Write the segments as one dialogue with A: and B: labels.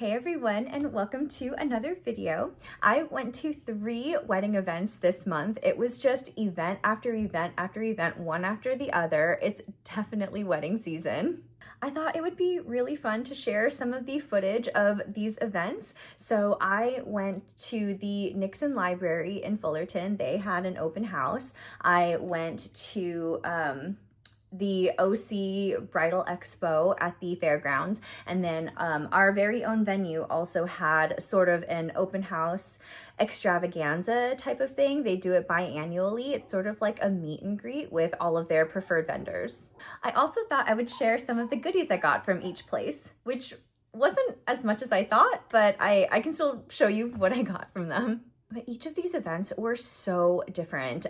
A: Hey everyone, and welcome to another video. I went to 3 wedding events this month. It was just event after event after event, one after the other. It's definitely wedding season. I thought it would be really fun to share some of the footage of these events. So I went to the Nixon Library in Fullerton. They had an open house. I went to the OC Bridal Expo at the fairgrounds. And then our very own venue also had sort of an open house extravaganza type of thing. They do it biannually. It's sort of like a meet and greet with all of their preferred vendors. I also thought I would share some of the goodies I got from each place, which wasn't as much as I thought, but I can still show you what I got from them. But each of these events were so different.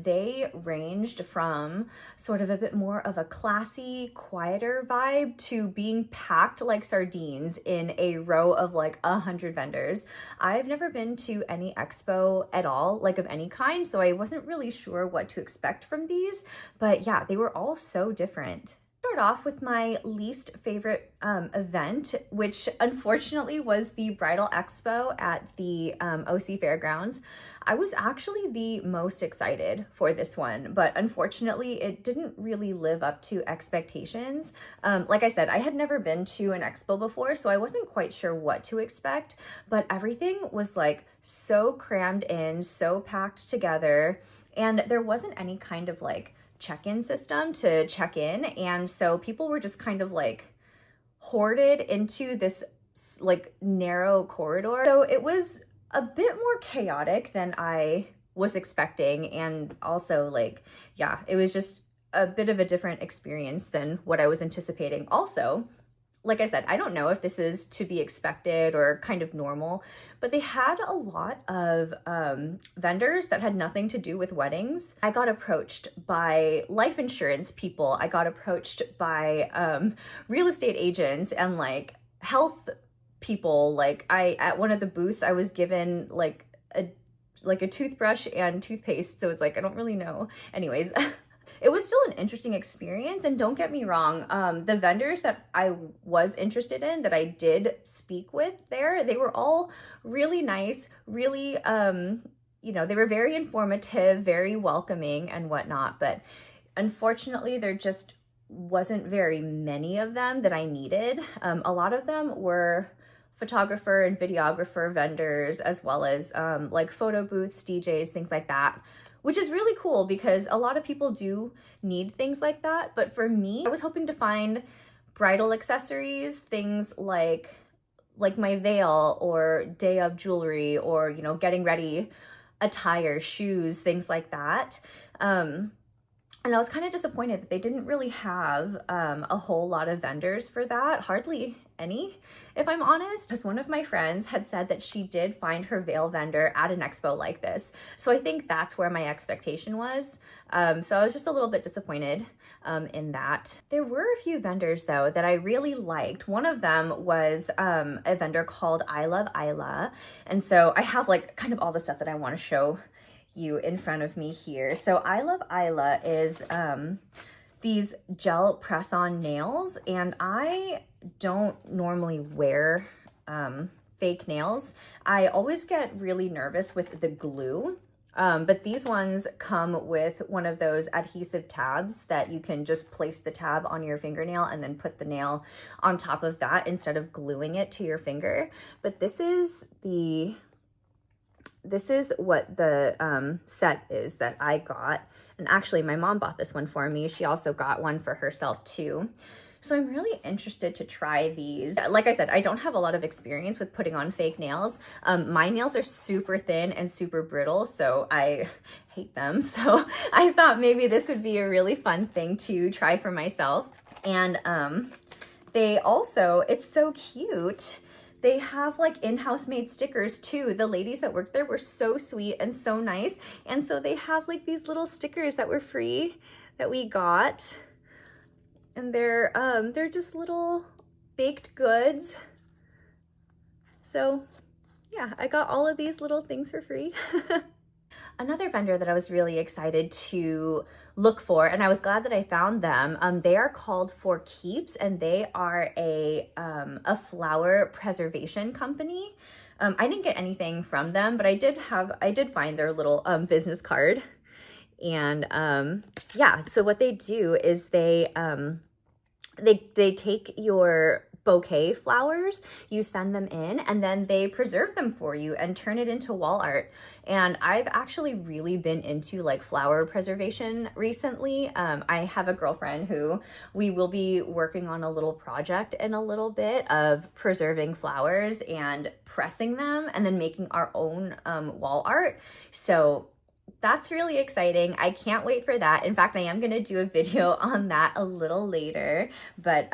A: They ranged from sort of a bit more of a classy, quieter vibe to being packed like sardines in a row of like 100 vendors. I've never been to any expo at all, like of any kind, so I wasn't really sure what to expect from these. But yeah, they were all so different. Start off with my least favorite event, which unfortunately was the Bridal Expo at the OC Fairgrounds. I was actually the most excited for this one, but unfortunately it didn't really live up to expectations. Like I said, I had never been to an expo before, so I wasn't quite sure what to expect, but everything was like so crammed in, so packed together, and there wasn't any kind of like check-in system to check in, and so people were just kind of like hoarded into this like narrow corridor. So it was a bit more chaotic than I was expecting, and also like, yeah, it was just a bit of a different experience than what I was anticipating. Also, like I said, I don't know if this is to be expected or kind of normal, but they had a lot of vendors that had nothing to do with weddings. I got approached by life insurance people. I got approached by real estate agents and like health people. Like at one of the booths, I was given like a toothbrush and toothpaste. So it's like, I don't really know. Anyways. It was still an interesting experience, and don't get me wrong, the vendors that I was interested in, that I did speak with there, they were all really nice, really, they were very informative, very welcoming and whatnot, but unfortunately there just wasn't very many of them that I needed. A lot of them were photographer and videographer vendors, as well as like photo booths, DJs, things like that, which is really cool because a lot of people do need things like that. But for me, I was hoping to find bridal accessories, things like my veil or day of jewelry, or, you know, getting ready attire, shoes, things like that. And I was kind of disappointed that they didn't really have a whole lot of vendors for that, hardly any, if I'm honest. Because one of my friends had said that she did find her veil vendor at an expo like this. So I think that's where my expectation was. So I was just a little bit disappointed in that. There were a few vendors though that I really liked. One of them was a vendor called LiQWYD. And so I have like kind of all the stuff that I want to show you in front of me here. So LiQWYD is these gel press-on nails, and I don't normally wear fake nails. I always get really nervous with the glue, but these ones come with one of those adhesive tabs that you can just place the tab on your fingernail and then put the nail on top of that instead of gluing it to your finger. But this is what the set is that I got. And actually my mom bought this one for me. She also got one for herself too. So I'm really interested to try these. Like I said, I don't have a lot of experience with putting on fake nails. My nails are super thin and super brittle, so I hate them. So I thought maybe this would be a really fun thing to try for myself. And they also, it's so cute, they have like in-house made stickers too. The ladies that worked there were so sweet and so nice. And so they have like these little stickers that were free that we got. And they're just little baked goods. So yeah, I got all of these little things for free. Another vendor that I was really excited to look for, and I was glad that I found them, they are called For Keeps, and they are a flower preservation company. I didn't get anything from them, but I did find their little business card. And yeah, so what they do is they take your bouquet flowers, you send them in, and then they preserve them for you and turn it into wall art. And I've actually really been into like flower preservation recently. I have a girlfriend who we will be working on a little project in a little bit of preserving flowers and pressing them and then making our own wall art. So that's really exciting. I can't wait for that. In fact, I am going to do a video on that a little later. But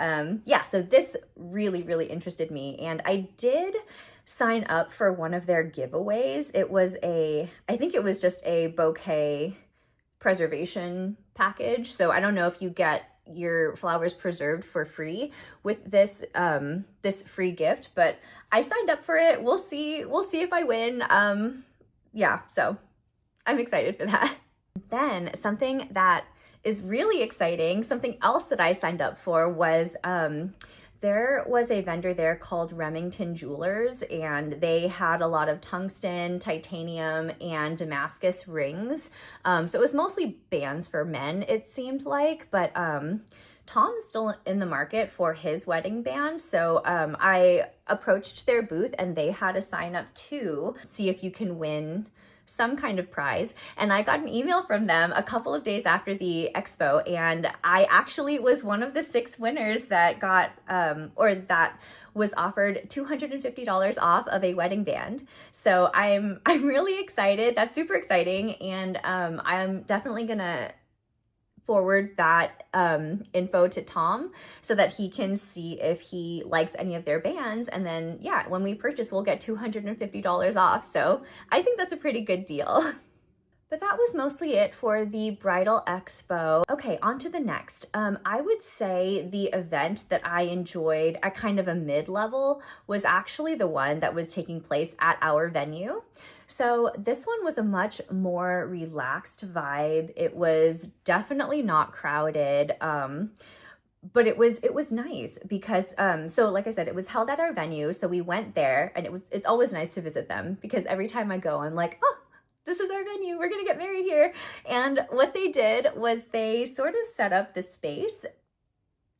A: yeah, so this really, really interested me. And I did sign up for one of their giveaways. I think it was just a bouquet preservation package. So I don't know if you get your flowers preserved for free with this this free gift, but I signed up for it. We'll see if I win. Yeah, so I'm excited for that. Then something that is really exciting, something else that I signed up for was there was a vendor there called Remington Jewelers, and they had a lot of tungsten, titanium, and Damascus rings. So it was mostly bands for men, it seemed like, but Tom's still in the market for his wedding band. So I approached their booth and they had a sign up to see if you can win some kind of prize. And I got an email from them a couple of days after the expo, and I actually was one of the 6 winners that got or that was offered $250 off of a wedding band. So I'm really excited. That's super exciting, and I'm definitely gonna forward that info to Tom so that he can see if he likes any of their bands. And then, yeah, when we purchase, we'll get $250 off. So I think that's a pretty good deal. But that was mostly it for the Bridal Expo. Okay, on to the next. I would say the event that I enjoyed at kind of a mid-level was actually the one that was taking place at our venue. So this one was a much more relaxed vibe. It was definitely not crowded. But it was nice because so like I said, it was held at our venue. So we went there, and it's always nice to visit them because every time I go, I'm like, oh, this is our venue. We're going to get married here. And what they did was they sort of set up the space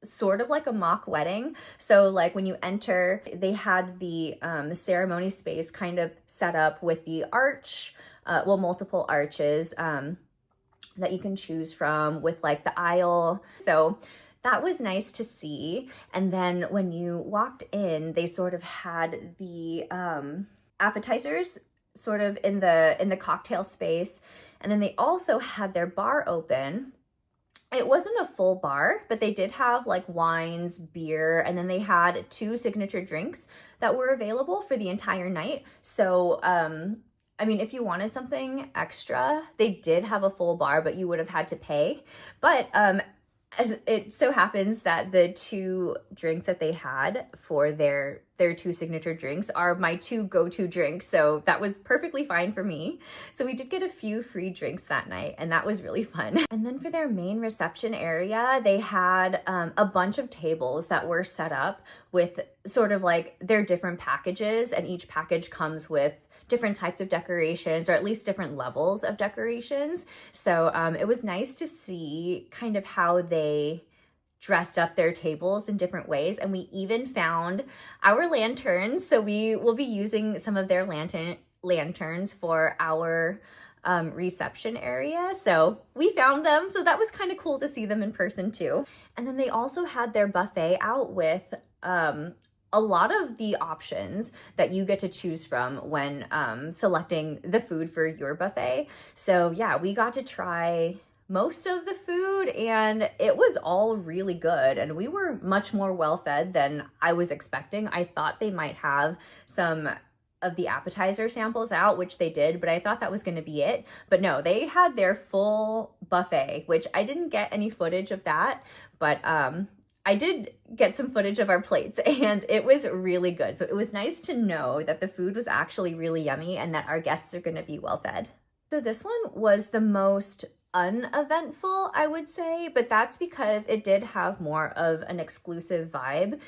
A: sort of like a mock wedding. So like when you enter, they had the ceremony space kind of set up with the arch, multiple arches that you can choose from with like the aisle. So that was nice to see. And then when you walked in, they sort of had the appetizers sort of in the cocktail space. And then they also had their bar open. It wasn't a full bar, but they did have like wines, beer, and then they had 2 signature drinks that were available for the entire night. So, I mean, if you wanted something extra, they did have a full bar, but you would have had to pay. But as it so happens that the 2 drinks that they had for their 2 signature drinks are my 2 go-to drinks. So that was perfectly fine for me. So we did get a few free drinks that night, and that was really fun. And then for their main reception area, they had a bunch of tables that were set up with sort of like their different packages, and each package comes with different types of decorations, or at least different levels of decorations. So it was nice to see kind of how they dressed up their tables in different ways. And we even found our lanterns. So we will be using some of their lanterns for our reception area. So we found them. So that was kind of cool to see them in person too. And then they also had their buffet out with a lot of the options that you get to choose from when selecting the food for your buffet. So yeah, we got to try most of the food, and it was all really good, and we were much more well-fed than I was expecting. I thought they might have some of the appetizer samples out, which they did, but I thought that was going to be it. But no, they had their full buffet, which I didn't get any footage of that, but I did get some footage of our plates, and it was really good. So it was nice to know that the food was actually really yummy and that our guests are going to be well fed. So this one was the most uneventful, I would say, but that's because it did have more of an exclusive vibe.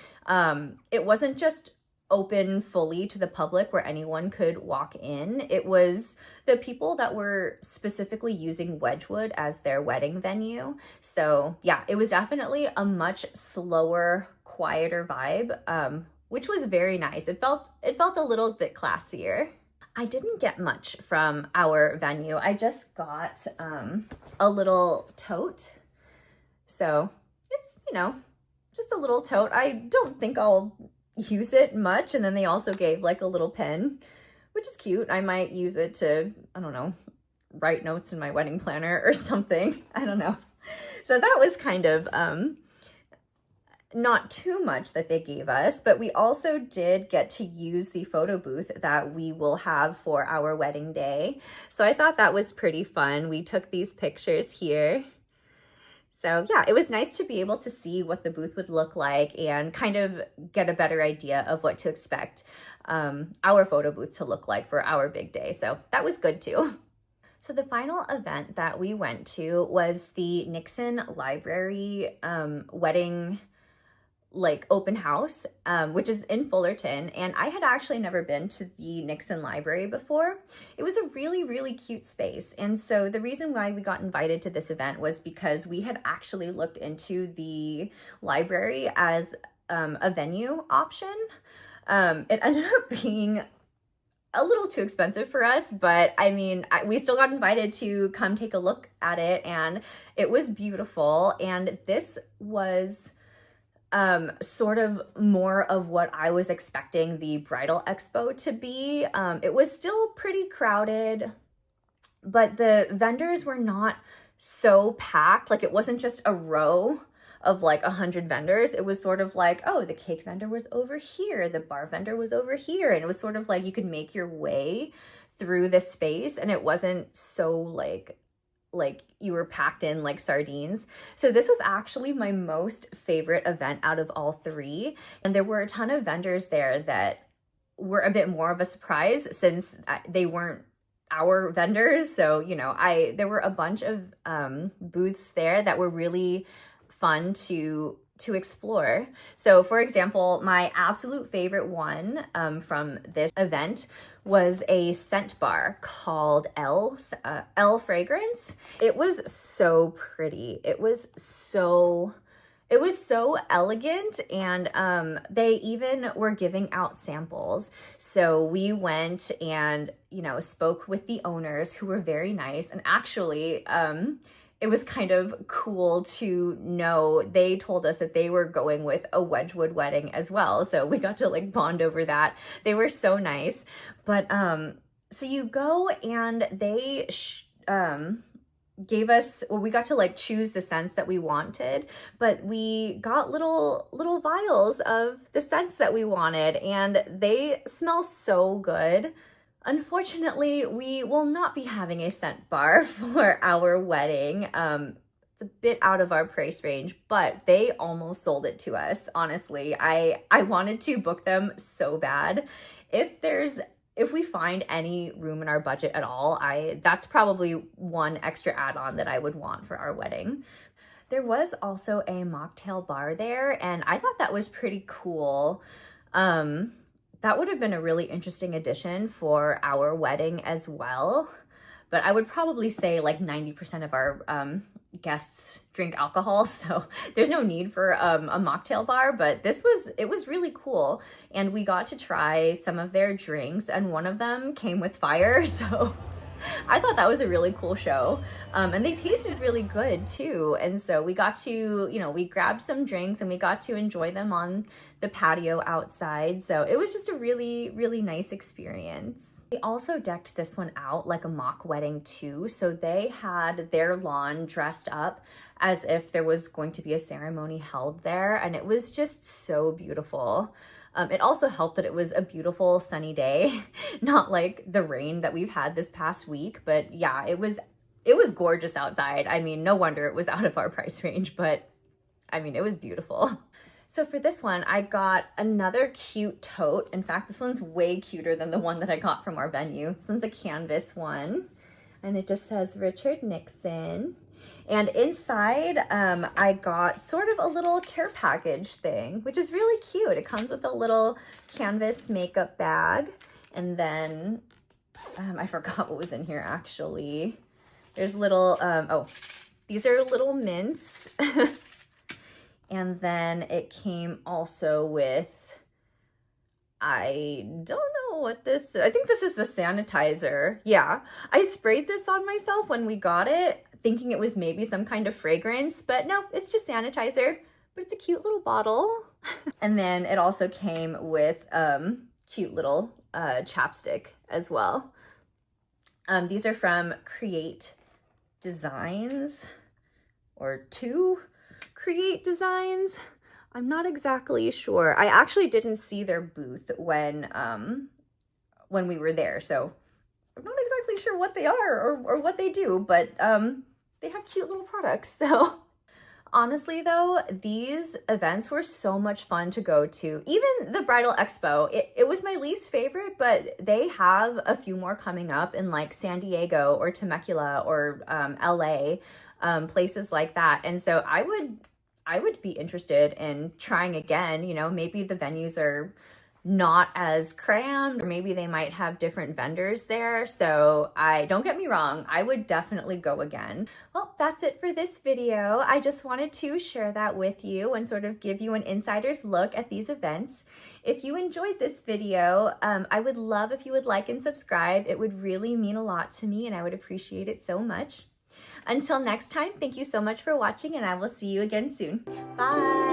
A: It wasn't just open fully to the public where anyone could walk in. It was the people that were specifically using Wedgwood as their wedding venue. So yeah, it was definitely a much slower, quieter vibe, which was very nice. It felt a little bit classier. I didn't get much from our venue. I just got a little tote. So it's, just a little tote. I don't think I'll use it much. And then they also gave like a little pen, which is cute. I might use it to, I don't know, write notes in my wedding planner or something. I don't know. So that was kind of not too much that they gave us, but we also did get to use the photo booth that we will have for our wedding day. So I thought that was pretty fun. We took these pictures here. So yeah, it was nice to be able to see what the booth would look like and kind of get a better idea of what to expect our photo booth to look like for our big day. So that was good too. So the final event that we went to was the Nixon Library wedding open house, which is in Fullerton. And I had actually never been to the Nixon Library before. It was a really, really cute space. And so the reason why we got invited to this event was because we had actually looked into the library as a venue option. It ended up being a little too expensive for us, but I mean, we still got invited to come take a look at it, and it was beautiful. And this was sort of more of what I was expecting the bridal expo to be. It was still pretty crowded, but the vendors were not so packed. Like, it wasn't just a row of like 100 vendors. It was sort of like, oh, the cake vendor was over here, the bar vendor was over here, and it was sort of like you could make your way through the space, and it wasn't so like you were packed in like sardines. So this was actually my most favorite event out of all three. And there were a ton of vendors there that were a bit more of a surprise since they weren't our vendors. So, there were a bunch of booths there that were really fun to explore. So for example, my absolute favorite one from this event was a scent bar called L Fragrance. It was so pretty. It was so elegant, and they even were giving out samples. So we went and, spoke with the owners, who were very nice. And actually, it was kind of cool to know they told us that they were going with a Wedgwood wedding as well. So we got to like bond over that. They were so nice. But so you go and they gave us, well, we got to like choose the scents that we wanted, but we got little vials of the scents that we wanted, and they smell so good. Unfortunately, we will not be having a scent bar for our wedding. It's a bit out of our price range, but they almost sold it to us. Honestly, I wanted to book them so bad. If we find any room in our budget at all, that's probably one extra add-on that I would want for our wedding. There was also a mocktail bar there, and I thought that was pretty cool. That would have been a really interesting addition for our wedding as well. But I would probably say like 90% of our guests drink alcohol, so there's no need for a mocktail bar. But it was really cool. And we got to try some of their drinks, and one of them came with fire. So I thought that was a really cool show. And they tasted really good too. And so we got to, we grabbed some drinks and we got to enjoy them on the patio outside. So it was just a really, really nice experience. They also decked this one out like a mock wedding too. So they had their lawn dressed up as if there was going to be a ceremony held there. And it was just so beautiful. It also helped that it was a beautiful sunny day, not like the rain that we've had this past week. But yeah, it was gorgeous outside. I mean, no wonder it was out of our price range, but I mean, it was beautiful. So for this one, I got another cute tote. In fact, this one's way cuter than the one that I got from our venue. This one's a canvas one. and it just says Richard Nixon. And inside, I got sort of a little care package thing, which is really cute. It comes with a little canvas makeup bag. And then, I forgot what was in here actually. There's little, oh, these are little mints. And then it came also with, I don't know what this, I think this is the sanitizer. Yeah, I sprayed this on myself when we got it, thinking it was maybe some kind of fragrance, but no, it's just sanitizer, but it's a cute little bottle. And then it also came with cute little chapstick as well. These are from Create Designs, or To Create Designs. I'm not exactly sure. I actually didn't see their booth when we were there, so I'm not exactly sure what they are or what they do, but they have cute little products. So honestly though, these events were so much fun to go to. Even the Bridal Expo, it was my least favorite, but they have a few more coming up in like San Diego or Temecula or LA, places like that. And so I would be interested in trying again. You know, maybe the venues are not as crammed, or maybe they might have different vendors there. So don't get me wrong, I would definitely go again. Well, that's it for this video. I just wanted to share that with you and sort of give you an insider's look at these events. If you enjoyed this video, I would love if you would like and subscribe. It would really mean a lot to me and I would appreciate it so much. Until next time, thank you so much for watching and I will see you again soon. Bye!